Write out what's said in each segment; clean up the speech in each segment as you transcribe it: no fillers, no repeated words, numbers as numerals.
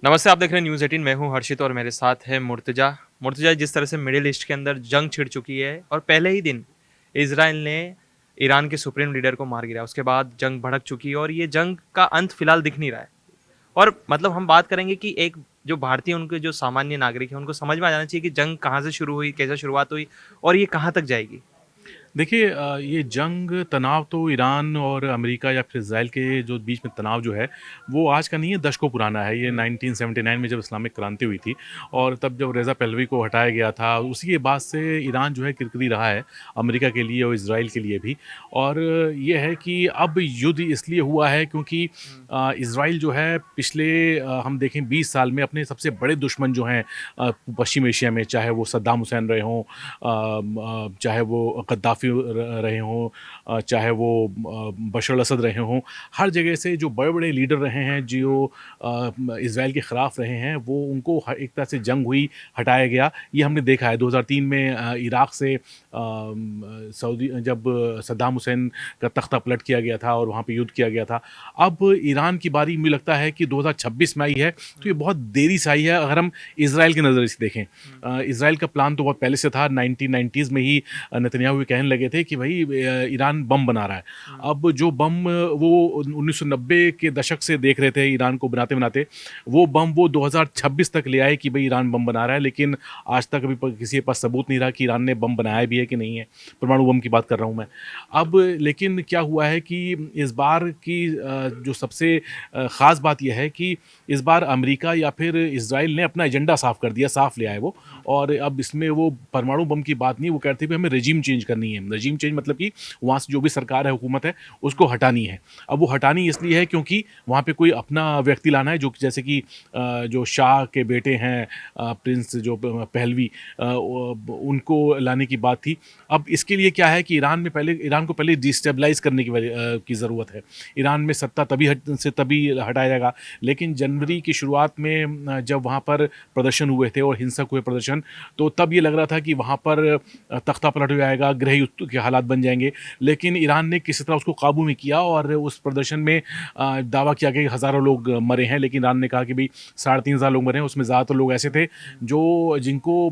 नमस्ते, आप देख रहे हैं न्यूज़ 18। मैं हूं हर्षित और मेरे साथ है मुर्तज़ा। मुर्तज़ा, जिस तरह से मिडिल ईस्ट के अंदर जंग छिड़ चुकी है और पहले ही दिन इज़राइल ने ईरान के सुप्रीम लीडर को मार गिराया। उसके बाद जंग भड़क चुकी है और ये जंग का अंत फिलहाल दिख नहीं रहा है। और मतलब हम बात करेंगे कि एक जो भारतीय, उनके जो सामान्य नागरिक हैं, उनको समझ में आ जाना चाहिए कि जंग कहाँ से शुरू हुई, कैसे शुरुआत हुई और ये कहाँ तक जाएगी। देखिए ये जंग तनाव तो ईरान और अमेरिका या फिर इज़राइल के जो बीच में तनाव जो है, वो आज का नहीं है, दशकों पुराना है। ये हुँ, 1979 में जब इस्लामिक क्रांति हुई थी और तब जब रेज़ा पहलवी को हटाया गया था, उसी के बाद से ईरान जो है किरकिरी रहा है, अमेरिका के लिए और इज़राइल के लिए भी। और ये है कि अब युद्ध इसलिए हुआ है क्योंकि हुँ, इज़राइल जो है पिछले हम देखें 20 साल में अपने सबसे बड़े दुश्मन जो हैं पश्चिम एशिया में, चाहे वो सद्दाम हुसैन रहे हों, चाहे वो गद्दाफ़ी रहे हों, चाहे वो बशर अल-असद रहे हों, हर जगह से जो बड़े-बड़े लीडर रहे हैं जो इज़राइल के ख़िलाफ़ रहे हैं, वो उनको एक तरह से जंग हुई, हटाया गया। ये हमने देखा है 2003 में इराक़ से सऊदी जब सद्दाम हुसैन का तख्ता पलट किया गया था और वहाँ पे युद्ध किया गया था। अब ईरान की बारी मुझे लगता है कि 2026 में आई है, तो ये हुँ, बहुत देरी से आई है अगर हम इज़राइल के नज़रिए से देखें। हुँ, इज़राइल का प्लान तो बहुत पहले से था, 1990s में ही नेतन्याहू ये कहने लगे थे कि भई ईरान बम बना रहा है। हुँ, अब जो बम वो 1990 के दशक से देख रहे थे ईरान को बनाते-बनाते, वो 2026 तक ले आए कि भई ईरान बम बना रहा है, लेकिन आज तक अभी प किसी के पास सबूत नहीं रहा कि ईरान ने बम बनाया भी है कि नहीं है। परमाणु बम की बात कर रहा हूँ मैं। अब लेकिन क्या हुआ है कि इस बार की जो सबसे ख़ास बात ये है कि इस बार अमेरिका या फिर इज़राइल ने अपना एजेंडा साफ़ कर दिया, साफ़ ले आए वो। हुँ, और अब इसमें वो परमाणु बम की बात नहीं, वो कहते हैं कि हमें रेजिम चेंज करनी है। रेजिम चेंज मतलब कि वहाँ से जो भी सरकार है, हुकूमत है, उसको हटानी है। अब वो हटानी इसलिए है क्योंकि वहाँ पे कोई अपना व्यक्ति लाना है जो कि जैसे कि जो शाह के बेटे हैं प्रिंस जो पहलवी उनको लाने की बात थी। अब इसके लिए क्या है कि ईरान को पहले डिस्टेबलाइज़ करने की ज़रूरत है। ईरान में सत्ता तभी हटाया जाएगा। लेकिन जनवरी की शुरुआत में जब वहाँ पर प्रदर्शन हुए थे और हिंसक हुए प्रदर्शन, तो तब ये लग रहा था कि वहाँ पर तख्ता पलट हो जाएगा, गृह युद्ध के हालात बन जाएँगे। लेकिन ईरान ने किसी तरह उसको काबू में किया और उस प्रदर्शन में दावा किया गया कि हज़ारों लोग मरे हैं, लेकिन ईरान ने कहा कि भई 3,500 लोग मरे हैं, उसमें ज़्यादातर लोग ऐसे थे जो जिनको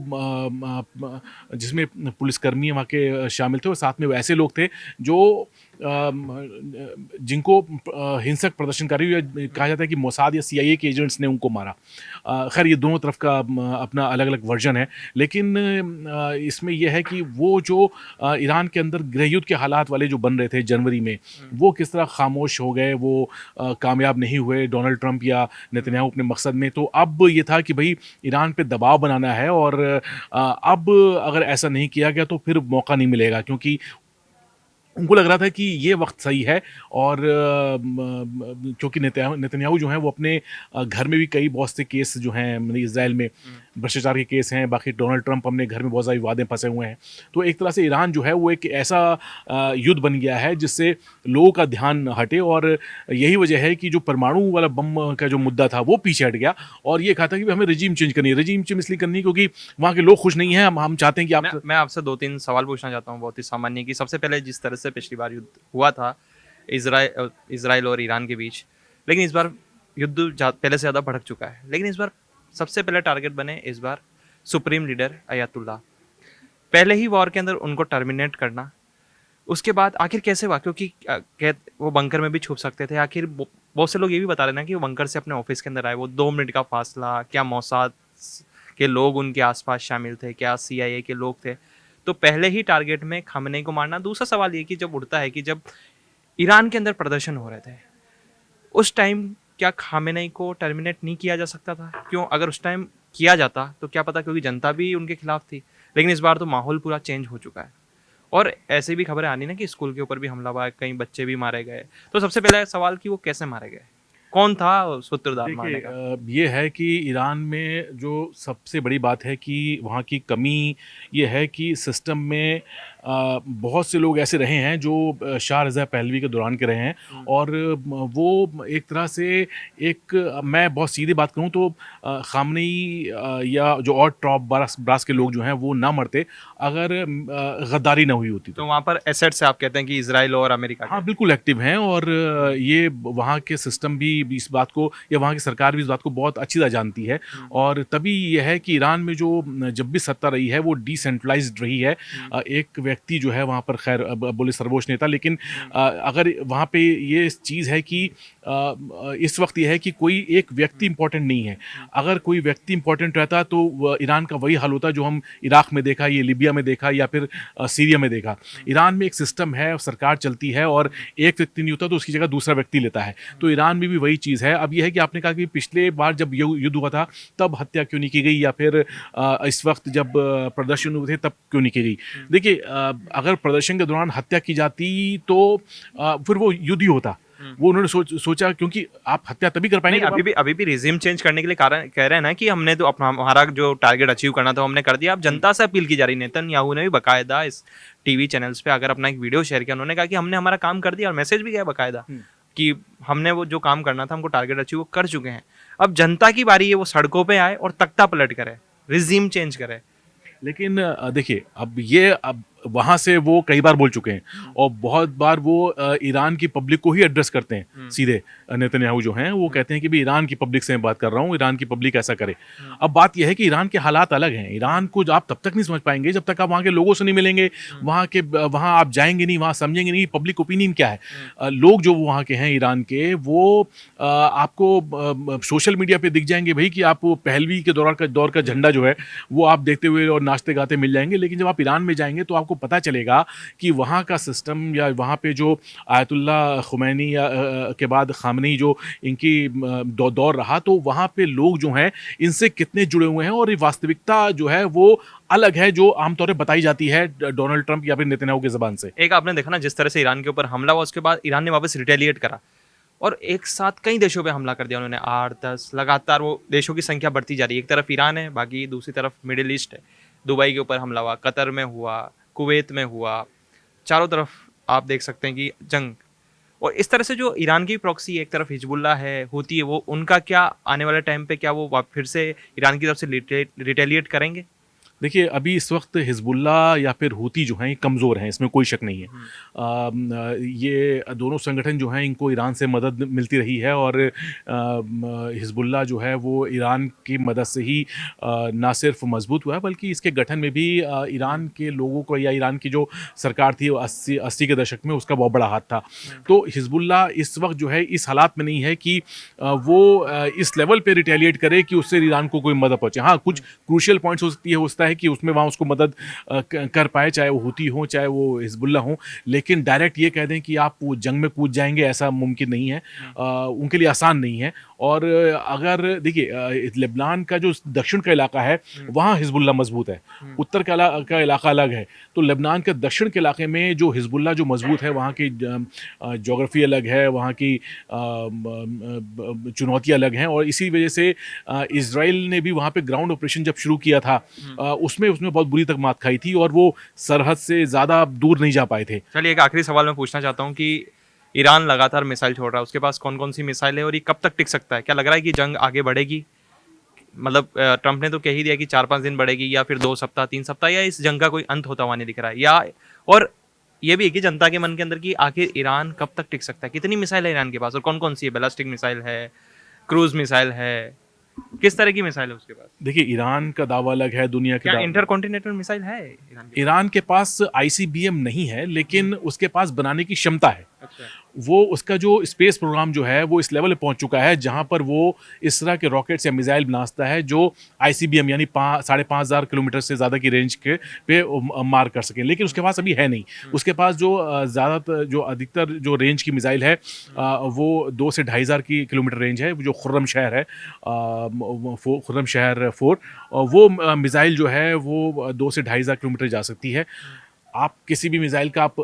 जिसमें पुलिसकर्मी वहाँ के शामिल थे और साथ में वो ऐसे लोग थे जो जिनको हिंसक प्रदर्शनकारी या कहा जाता है कि मोसाद या सीआईए के एजेंट्स ने उनको मारा। खैर ये दोनों तरफ का अपना अलग-अलग वर्ज़न है। लेकिन इसमें ये है कि वो जो ईरान के अंदर गृहयुद्ध के हालात वाले जो बन रहे थे जनवरी में, हुँ, वो किस तरह खामोश हो गए, वो कामयाब नहीं हुए डोनाल्ड ट्रंप या हुँ, नेतन्याहू अपने मकसद में। तो अब ये था कि भई ईरान पे दबाव बनाना है और अब अगर ऐसा नहीं किया गया तो फिर मौका नहीं मिलेगा क्योंकि उनको लग रहा था कि ये वक़्त सही है और क्योंकि नेतन्याहू जो हैं वो अपने घर में भी कई बहुत से केस जो हैं मतलब इज़राइल में हुँ, भ्रष्टाचार के केस हैं, बाकी डोनाल्ड ट्रंप अपने घर में बहुत सारे विवाद में फँसे हुए हैं। तो एक तरह से ईरान जो है वो एक ऐसा युद्ध बन गया है जिससे लोगों का ध्यान हटे और यही वजह है कि जो परमाणु वाला बम का जो मुद्दा था वो पीछे हट गया और ये कहा था कि हमें रेजिम चेंज करनी है। रेजिम चेंज इसलिए करनी है क्योंकि वहाँ के लोग खुश नहीं हैं, हम चाहते हैं कि मैं आप मैं आपसे 2-3 सवाल पूछना चाहता हूँ, बहुत ही सामान्य, कि सबसे पहले जिस तरह से पिछली बार युद्ध हुआ था इज़राइल और ईरान के बीच, लेकिन इस बार युद्ध पहले से ज़्यादा भड़क चुका है। लेकिन इस बार सबसे पहले टारगेट बने इस बार सुप्रीम लीडर अयातुल्लाह। पहले ही वॉर के अंदर उनको टर्मिनेट करना, उसके बाद आखिर कैसे हुआ? क्योंकि वो बंकर में भी छुप सकते थे। आखिर बहुत से लोग ये भी बता रहे हैं ना कि वो बंकर से अपने ऑफिस के अंदर आए, वो 2 मिनट का फासला, क्या मोसाद के लोग उनके आसपास शामिल थे, क्या सीआईए के लोग थे। तो पहले ही टारगेट में खामनेई को मारना। दूसरा सवाल ये कि जब उठता है कि जब ईरान के अंदर प्रदर्शन हो रहे थे, उस टाइम क्या खामेनेई को टर्मिनेट नहीं किया जा सकता था? क्यों? अगर उस टाइम किया जाता तो क्या पता, क्योंकि जनता भी उनके खिलाफ थी। लेकिन इस बार तो माहौल पूरा चेंज हो चुका है और ऐसी भी खबरें आनी ना कि स्कूल के ऊपर भी हमला हुआ है, कई बच्चे भी मारे गए। तो सबसे पहला सवाल कि वो कैसे मारे गए? कौन था सूत्रधार देखिए मारने का? ये है कि ईरान में जो सबसे बड़ी बात है कि वहाँ की कमी ये है कि सिस्टम में बहुत से लोग ऐसे रहे हैं जो शाह रज़ा पहलवी के दौरान के रहे हैं और वो एक तरह से एक मैं बहुत सीधी बात करूँ तो ख़ामनेई या जो और टॉप ब्रास के लोग जो हैं वो ना मरते अगर गद्दारी ना हुई होती तो वहाँ पर एसेट्स आप कहते हैं कि इजराइल और अमेरिका हाँ, के। बिल्कुल एक्टिव हैं और ये वहाँ के सिस्टम भी इस बात को या वहाँ की सरकार भी इस बात को बहुत अच्छी तरह जानती है और तभी ये है कि ईरान में जो जब भी सत्ता रही है वो डिसेंट्रलाइज्ड रही है। एक व्यक्ति जो है वहाँ पर खैर अब बोले सर्वोच्च नेता लेकिन अगर वहाँ पे ये चीज़ है कि इस वक्त ये है कि कोई एक व्यक्ति इंपॉर्टेंट नहीं है। अगर कोई व्यक्ति इंपॉर्टेंट रहता तो ईरान का वही हाल होता जो हम इराक में देखा, ये लिबिया में देखा या फिर सीरिया में देखा। ईरान में एक सिस्टम है, सरकार चलती है और एक व्यक्ति नहीं होता तो उसकी जगह दूसरा व्यक्ति लेता है। तो ईरान में भी वही चीज़ है। अब ये है कि आपने कहा कि पिछले बार जब युद्ध हुआ था तब हत्या क्यों नहीं की गई या फिर इस वक्त जब प्रदर्शन हुए थे तब क्यों नहीं की गई। देखिए अगर प्रदर्शन के दौरान हत्या की जाती तो फिर वो युद्ध ही होता। वो उन्होंने सोचा क्योंकि आप हत्या तभी कर पाएंगे नहीं, जब आप अभी भी रिजीम चेंज करने के लिए कारण कह रहे हैं ना कि हमने तो अपना हमारा जो टारगेट अचीव करना था वो हमने कर दिया। अब जनता से अपील की जा रही है। नेतन्याहू ने भी बकायदा इस टीवी चैनल्स पे अगर अपना एक वीडियो शेयर किया, उन्होंने कहा कि हमने हमारा काम कर दिया और मैसेज भी गया बकायदा कि हमने वो जो काम करना था, हमको टारगेट अचीव वो कर चुके हैं। अब जनता की बारी है वो सड़कों पे आए और तख्ता पलट करे, रिजीम चेंज करे। लेकिन देखिए अब वहाँ से वो कई बार बोल चुके हैं और बहुत बार वो ईरान की पब्लिक को ही एड्रेस करते हैं सीधे। नेतन्याहू जो हैं वो कहते हैं कि भी ईरान की पब्लिक से मैं बात कर रहा हूँ, ईरान की पब्लिक ऐसा करे। अब बात यह है कि ईरान के हालात अलग हैं। ईरान को आप तब तक नहीं समझ पाएंगे जब तक आप वहाँ के लोगों से नहीं मिलेंगे, वहाँ आप जाएंगे नहीं, वहाँ समझेंगे नहीं पब्लिक ओपिनियन क्या है। लोग जो वहाँ के हैं ईरान के वो आपको सोशल मीडिया पे दिख जाएंगे भाई कि आप पहलवी के दौर का झंडा जो है वो आप देखते हुए और नाचते गाते मिल जाएंगे। लेकिन जब आप ईरान में जाएंगे तो आपको पता चलेगा कि वहाँ का सिस्टम या वहाँ पे जो आयतुल्ला खुमैनी या के बाद खामनी जो इनकी दौर रहा तो वहाँ पे लोग जो हैं इनसे कितने जुड़े हुए हैं और ये वास्तविकता जो है वो अलग है जो आमतौर पर बताई जाती है डोनाल्ड ट्रंप या फिर नेतन्याहू की ज़बान से। एक आपने देखा ना जिस तरह से ईरान के ऊपर हमला हुआ, उसके बाद ईरान ने वापस रिटेलिएट करा और एक साथ कई देशों पे हमला कर दिया उन्होंने। 8-10 लगातार वो देशों की संख्या बढ़ती जा रही है। एक तरफ ईरान है, बाकी दूसरी तरफ मिडिल ईस्ट है। दुबई के ऊपर हमला हुआ, कतर में हुआ, कुवैत में हुआ, चारों तरफ आप देख सकते हैं कि जंग। और इस तरह से जो ईरान की प्रॉक्सी एक तरफ हिजबुल्ला है होती है, वो उनका क्या आने वाले टाइम पे क्या वो फिर से ईरान की तरफ से रिटेलिएट करेंगे? देखिए अभी इस वक्त हिजबुल्ला या फिर हूती जो हैं ये कमज़ोर हैं, इसमें कोई शक नहीं है। ये दोनों संगठन जो हैं इनको ईरान से मदद मिलती रही है और हिजबुल्ला जो है वो ईरान की मदद से ही ना सिर्फ मजबूत हुआ है बल्कि इसके गठन में भी ईरान के लोगों को या ईरान की जो सरकार थी वो 80 के दशक में उसका बहुत बड़ा हाथ था। तो हिजबुल्ला इस वक्त जो है इस हालात में नहीं है कि वो इस लेवल पे रिटेलिएट करे कि उससे ईरान को कोई मदद पहुँचे। हाँ, कुछ क्रूशियल पॉइंट्स हो सकता है कि उसमें वहाँ उसको मदद कर पाए, चाहे वो हूती हो चाहे वो हिजबुल्ला हो। लेकिन डायरेक्ट ये कह दें कि आप वो जंग में कूद जाएंगे ऐसा मुमकिन नहीं है, उनके लिए आसान नहीं है। और अगर देखिए लेबनान का जो दक्षिण का इलाका है वहाँ हिजबुल्ला मजबूत है, उत्तर का इलाका अलग है। तो लेबनान के दक्षिण के इलाके में जो हिजबुल्ला जो मजबूत है वहाँ की जोग्राफी अलग है, वहाँ की चुनौतियाँ अलग हैं और इसी वजह से इजराइल ने भी वहाँ पे ग्राउंड ऑपरेशन जब शुरू किया था उसमें बहुत बुरी तक मात खाई थी और वो सरहद से ज़्यादा दूर नहीं जा पाए थे। चलिए एक आखिरी सवाल मैं पूछना चाहता हूँ कि ईरान लगातार मिसाइल छोड़ रहा है, उसके पास कौन कौन सी मिसाइल है और ये कब तक टिक सकता है? क्या लग रहा है कि जंग आगे बढ़ेगी? मतलब ट्रंप ने तो कह ही दिया कि 4-5 दिन बढ़ेगी या फिर 2 सप्ताह 3 सप्ताह, या इस जंग का कोई अंत होता हुआ नहीं दिख रहा है? या और ये भी है कि जनता के मन के अंदर कि आखिर ईरान कब तक टिक सकता है? कितनी मिसाइल है ईरान के पास और कौन कौन सी है? बैलिस्टिक मिसाइल है, क्रूज मिसाइल है, किस तरह की मिसाइल है उसके पास? देखिए ईरान का दावा अलग है, दुनिया क्या के इंटरकॉन्टिनेंटल मिसाइल है ईरान के पास आईसीबीएम नहीं है लेकिन उसके पास बनाने की क्षमता है। अच्छा। वो उसका जो स्पेस प्रोग्राम जो है वो इस लेवल पे पहुंच चुका है जहां पर वो इस तरह के रॉकेट्स या मिसाइल बनाता है जो आईसीबीएम यानी 5,500 किलोमीटर से ज़्यादा की रेंज के पे मार कर सकें। लेकिन उसके पास अभी है नहीं। उसके पास जो ज़्यादातर जो अधिकतर जो रेंज की मिसाइल है वो 2 से 2,500 की किलोमीटर रेंज है, जो खुर्रम शहर है, खुर्रम शहर 4, वो मिसाइल जो है वो 2 से 2,500 किलोमीटर जा सकती है। आप किसी भी मिसाइल का आप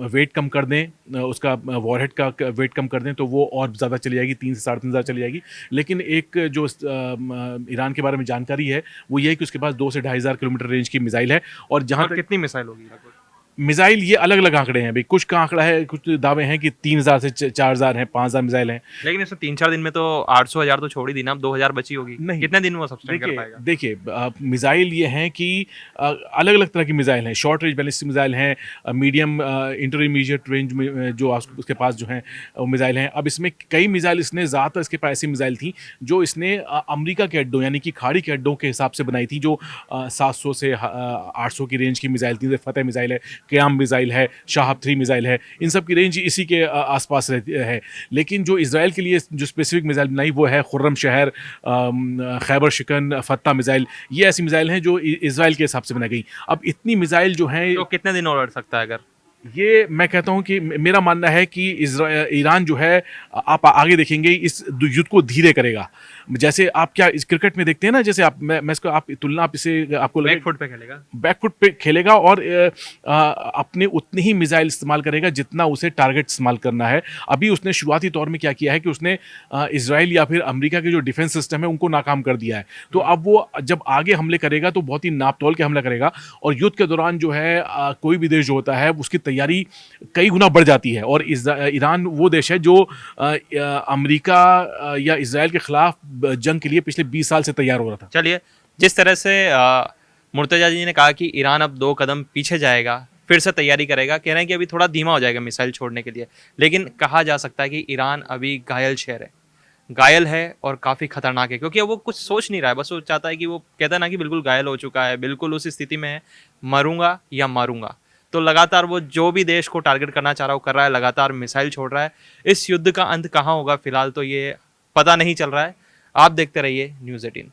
वेट कम कर दें, उसका वॉरहेड का वेट कम कर दें तो वो और ज़्यादा चली जाएगी, 3 से 3,500 चली जाएगी। लेकिन एक जो ईरान के बारे में जानकारी है वो ये है कि उसके पास 2 से 2,500 किलोमीटर रेंज की मिसाइल है और जहाँ और कितनी मिसाइल होगी लगभग? मिसाइल ये अलग अलग आंकड़े हैं भाई, कुछ का आंकड़ा है, कुछ दावे हैं कि 3,000 से 4,000 हैं, 5,000 मिसाइल हैं। लेकिन इसमें 3-4 दिन में तो 800,000 तो छोड़ ही दी ना, अब 2,000 बची होगी। नहीं। कितने दिन में वो सस्टेन कर देखिए पाएगा? देखिए मिसाइल ये हैं कि अलग अलग तरह की मिसाइल हैं, शॉर्ट रेंज बैलिस्टिक मिसाइल हैं, मीडियम इंटरमीडिएट रेंज में जो उसके पास जो हैं वो मिसाइल हैं। अब इसमें कई मिसाइल इसने ज़्यादातर इसके पास ऐसी मिसाइल थी जो इसने अमेरिका के अड्डों यानी कि खाड़ी के अड्डों के हिसाब से बनाई थी, जो 700 से 800 की रेंज की मिसाइल थी। जैसे फतेह मिसाइल है, क़याम मिसाइल है, शाहब 3 मिसाइल है, इन सब की रेंज इसी के आसपास रहती है। लेकिन जो इसराइल के लिए जो स्पेसिफिक मिसाइल बनाई वो है खुर्रम शहर, खैबर शिकन, फत्ता मिसाइल। ये ऐसी मिसाइल हैं जो इसराइल के हिसाब से बनाई गई। अब इतनी मिसाइल जो हैं, तो कितने दिन और लड़ सकता है अगर? ये मैं कहता हूं कि मेरा मानना है कि ईरान जो है, आप आगे देखेंगे इस युद्ध को धीरे करेगा। जैसे आप क्या इस क्रिकेट में देखते हैं ना, जैसे मैं इसको आप तुलना आप इसे आपको लगे बैकफुट पे खेलेगा। बैकफुट पे खेलेगा और अपने उतनी ही मिसाइल इस्तेमाल करेगा जितना उसे टारगेट इस्तेमाल करना है। अभी उसने शुरुआती तौर में क्या किया है कि उसने इसराइल या फिर अमेरिका के जो डिफेंस सिस्टम है उनको नाकाम कर दिया है। तो अब वो जब आगे हमले करेगा तो बहुत ही नाप तोल के हमला करेगा, और युद्ध के दौरान जो है कोई भी देश जो होता है उसकी तैयारी कई गुना बढ़ जाती है। और ईरान वो देश है जो अमेरिका या इसराइल के खिलाफ जंग के लिए पिछले 20 साल से तैयार हो रहा था। चलिए, जिस तरह से मुर्तजा जी ने कहा कि ईरान अब 2 कदम पीछे जाएगा, फिर से तैयारी करेगा, कह रहे हैं कि अभी थोड़ा धीमा हो जाएगा मिसाइल छोड़ने के लिए। लेकिन कहा जा सकता है कि ईरान अभी घायल शहर है, घायल है और काफ़ी खतरनाक है, क्योंकि अब वो कुछ सोच नहीं रहा है। बस वो चाहता है कि, वो कहता है ना कि बिल्कुल घायल हो चुका है, बिल्कुल उस स्थिति में है, मरूंगा या मारूंगा। तो लगातार वो जो भी देश को टारगेट करना चाह रहा है वो कर रहा है, लगातार मिसाइल छोड़ रहा है। इस युद्ध का अंत कहाँ होगा फिलहाल तो ये पता नहीं चल रहा है। आप देखते रहिए न्यूज़ 18।